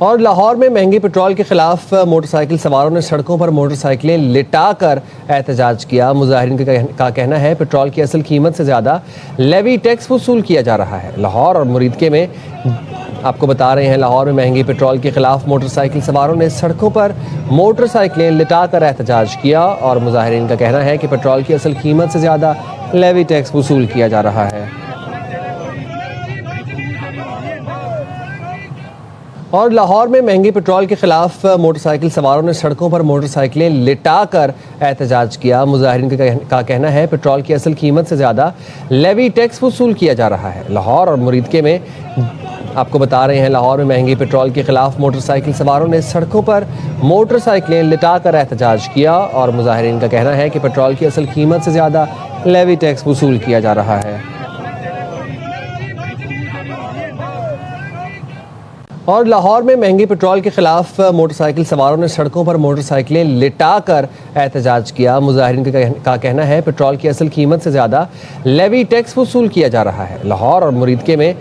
और लाहौर में महंगी पेट्रोल के खिलाफ मोटरसाइकिल सवारों ने सड़कों पर मोटरसाइकिलें लिटाकर एहतजाज किया। मुजाहिरीन का कहना है पेट्रोल की असल कीमत से ज़्यादा लेवी टैक्स वसूल किया जा रहा है। लाहौर और मुरीदके में आपको बता रहे हैं, लाहौर में महंगी पेट्रोल के खिलाफ मोटरसाइकिल सवारों ने सड़कों पर मोटरसाइकिलें लिटाकर एहतजाज किया और मुजाहिरीन का कहना है कि पेट्रोल की असल कीमत से ज़्यादा लेवी टैक्स वसूल किया जा रहा है। और लाहौर में महंगी पेट्रोल के खिलाफ मोटरसाइकिल सवारों ने सड़कों पर मोटरसाइकिलें लिटाकर एहतजाज किया। मुजाहिरीन का कहना है पेट्रोल की असल कीमत से ज़्यादा लेवी टैक्स वसूल किया जा रहा है। लाहौर और मुरीदके में आपको बता रहे हैं, लाहौर में महंगी पेट्रोल के खिलाफ मोटरसाइकिल सवारों ने सड़कों पर मोटरसाइकिलें लिटाकर एहतजाज किया और मुजाहिरीन का कहना है कि पेट्रोल की असल कीमत से ज़्यादा लेवी टैक्स वसूल किया जा रहा है। और लाहौर में महंगी पेट्रोल के खिलाफ मोटरसाइकिल सवारों ने सड़कों पर मोटरसाइकिलें लिटाकर एहतजाज किया। मुजाहिरीन का कहना है पेट्रोल की असल कीमत से ज़्यादा लेवी टैक्स वसूल किया जा रहा है। लाहौर और मुरीदके में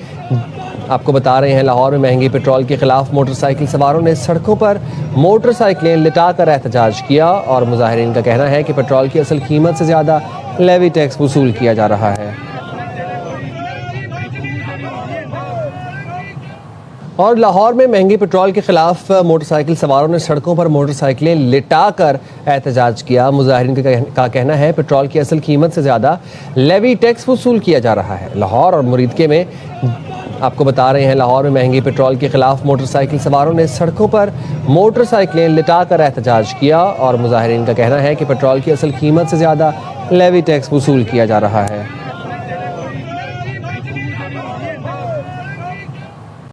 आपको बता रहे हैं, लाहौर में महंगी पेट्रोल के खिलाफ मोटरसाइकिल सवारों ने सड़कों पर मोटरसाइकिलें लिटाकर एहतजाज किया और मुजाहिरीन का कहना है कि पेट्रोल की असल कीमत से ज़्यादा लेवी टैक्स वसूल किया जा रहा है। और लाहौर में महंगी पेट्रोल के खिलाफ मोटरसाइकिल सवारों ने सड़कों पर मोटरसाइकिलें लिटाकर एहतजाज किया। मुजाहिरीन का कहना है पेट्रोल की असल कीमत से ज़्यादा लेवी टैक्स वसूल किया जा रहा है। लाहौर और मुरीदके में आपको बता रहे हैं, लाहौर में महंगी पेट्रोल के खिलाफ मोटरसाइकिल सवारों ने सड़कों पर मोटरसाइकिलें लिटाकर एहतजाज किया और मुजाहिरीन का कहना है कि पेट्रोल की असल कीमत से ज़्यादा लेवी टैक्स वसूल किया जा रहा है।